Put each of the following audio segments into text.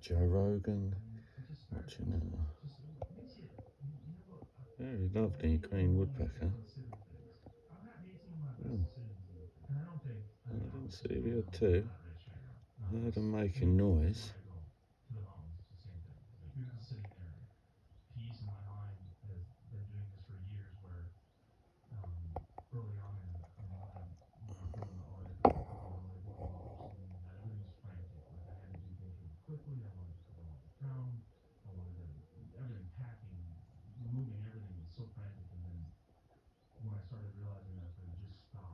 Joe Rogan, watching very lovely green woodpecker. I didn't see the other two. I heard them making noise.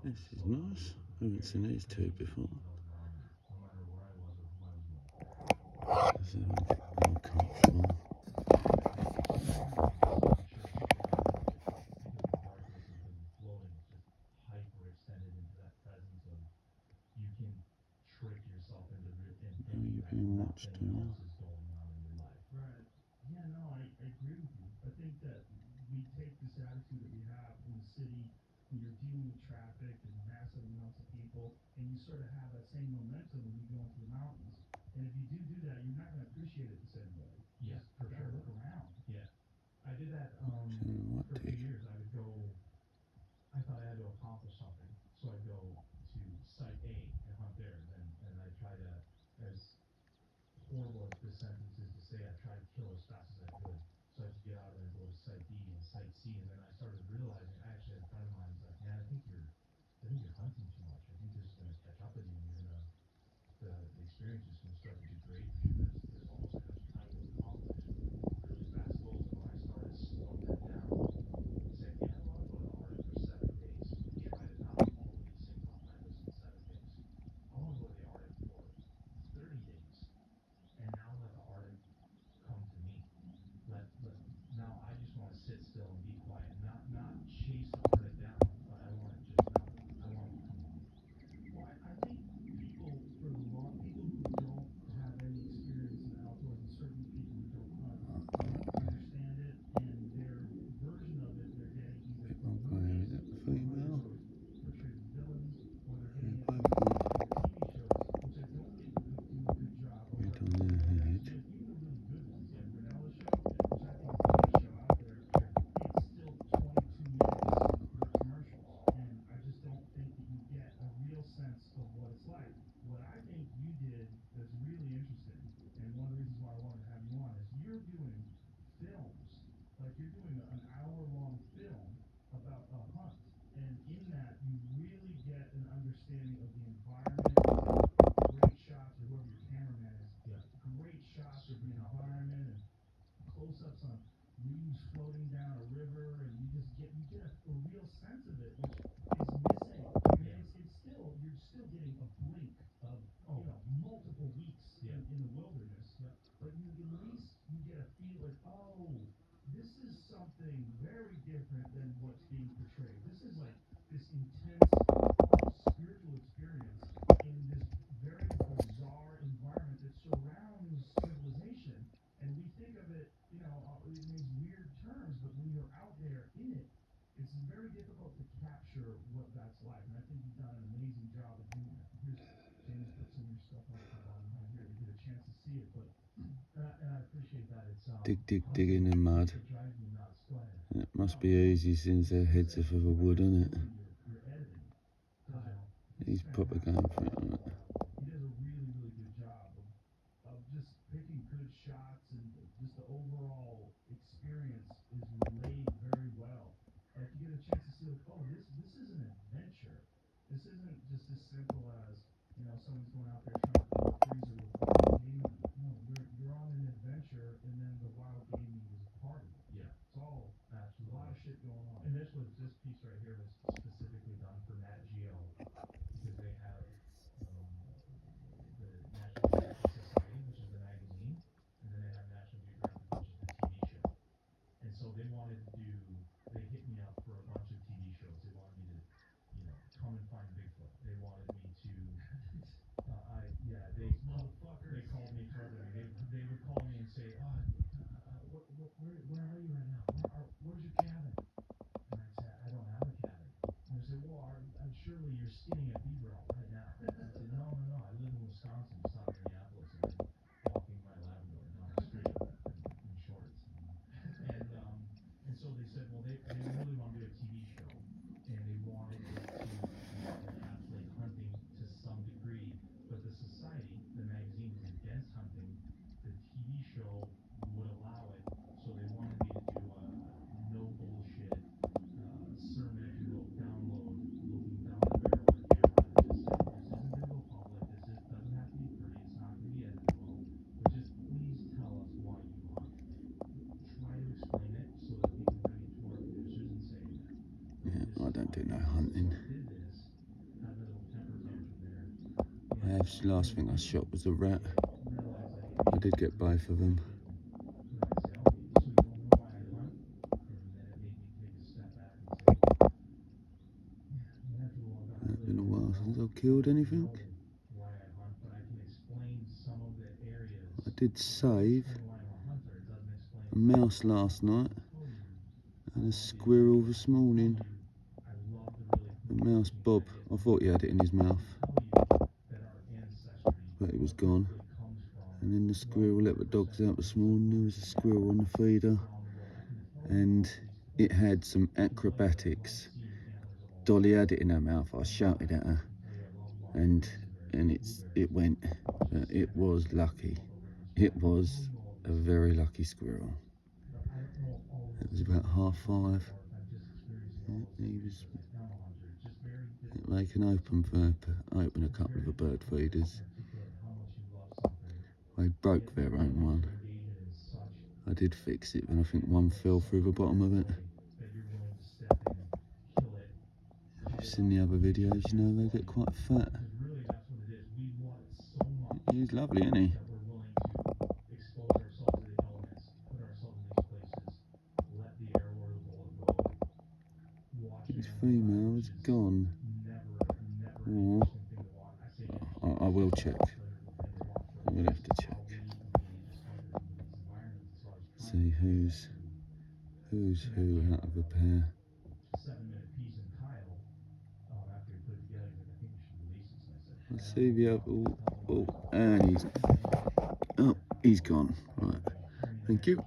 This is nice. I haven't seen these two before. This is more comfortable. Are you being watched now? Yeah, no, I agree with you. I think that we take this attitude that we have in the city when you're dealing with traffic and massive amounts of people, and you sort of have that same momentum when you go into the mountains. And if you do that, you're not going to appreciate it the same way. Yeah, for sure. Look around. Yeah, I did that for 2 years. I would go. I thought I had to accomplish something, so I'd go to site A and hunt there, and I try to, as horrible as this sentence is to say, I tried to kill as fast as I could. So I had to get out and go to site B and site C, and then I started realizing, I actually had a friend of mine who's like, man, I think you're hunting too much. I think this is going to catch up with you, and you're going to, the experience is going to start to degrade for you. There's almost like I'm trying to accomplish really fast goals. And when I started slowing that down and saying, yeah, I want to go to the Arctic for 7 days and try to knock all of these things off my list in 7 days. I want to go to the Arctic for 30 days and now let the Arctic come to me. Now I just want to sit still and be quiet, not chase the Arctic down, but I want it just now. I want it to come to me. Well, I think people who don't have any experience in the outdoors, and certainly people who don't hunt, don't understand it, and their version of it, they're getting either from movies, Female. portrayed as villains, or they're getting it Both from TV shows, which I don't think do a good job of right on representing their the head. actual, even the really good ones, like Renella's show, which I think is the best show out there. It's still 22 minutes with commercials, and I just don't think that you get a real sense of what it's like. What I think you did that's really interesting, and one of the reasons why I wanted to have you on, is you're doing films, like you're doing an hour-long film about a hunt, and in that you really get an understanding of the environment. Great shots, or whoever your cameraman is. Yeah. Great shots of the environment and close-ups on leaves floating down a river, and you get a real sense of it, which is missing. I mean, it's still, you're still getting a blink of multiple weeks in the wilderness. Yeah. But you at least you get a feel like, oh, this is something very different than what's being portrayed. This is like this intense, almost spiritual experience in this very bizarre environment that surrounds civilization. And we think of it, in these weird terms, but when you're out there in it, it's very difficult to capture what that's like. And I think you've done an amazing job of doing that. Here's James put some of your stuff up on here to get a chance to see it, but and I appreciate that. It's Dig in the mud. it drives me nuts. Go ahead. It must be easy since their heads are full of wood, isn't it? You're editing. He's proper going for it, right? He does a really, really good job of just picking good shots, and just the overall experience is relayed very well. Like you get a chance to see, like, oh, this is an adventure. This isn't just as simple as someone's going out there trying to fill a freezer with wild game meat. No, you're on an adventure, and then the wild game meat is a part of it. Yeah, it's all absolutely a lot of shit going on. And this piece right here was specifically done for Nat Geo, because they have the National Geographic Society, which is the magazine, and then they have National Geographic, which is the TV show. And so they hit me up for a bunch of TV shows. They wanted me to, come and find Bigfoot. They wanted me to, they called me for everything. They would call me and say, where are you right now? Where's your cabin? And I'd say, I don't have a cabin. And they say, well, surely you're skinning a beaver out right now. And I said, no, I live in Wisconsin, just not Minneapolis. I've been walking my lab show would allow it. So they wanted me to do a no bullshit sermon, if you will, download, looking down the barrel of the camera, and just say, this isn't going to go public. This doesn't have to be pretty. It's not going to be editable. But just please tell us why you hunt. Try to explain it so that we can bring it to our producers and say, Yeah, this I is don't why do no it is. hunting. So I did this, had a little temper tantrum there. Last thing I shot was a rat. Realized that I did get both of them. what I say, okay, so you don't know why I hunt? And then it made me take a step back and say, yeah, after a while, I It's really been a don't while know. since I've killed anything. Why I hunt, but I can explain some of the areas. I did save Explain why I'm a hunter. It doesn't explain a mouse last night and a squirrel this morning. The mouse Bob, I thought he had it in his mouth, but it was gone. And then the squirrel let the dogs out this morning. There was a squirrel on the feeder and it had some acrobatics. Dolly had it in her mouth. I shouted at her and it went. It was lucky. It was a very lucky squirrel. It was about 5:30. He was they can open a couple of the bird feeders. They broke their own one. I did fix it, and I think one fell through the bottom of it. If you've seen the other videos, you know they get quite fat. He's lovely, isn't he? His female is gone. Or I will check. I will have to check. See who's who out of the pair. Let's see the other. Oh, and he's gone. Right. Thank you.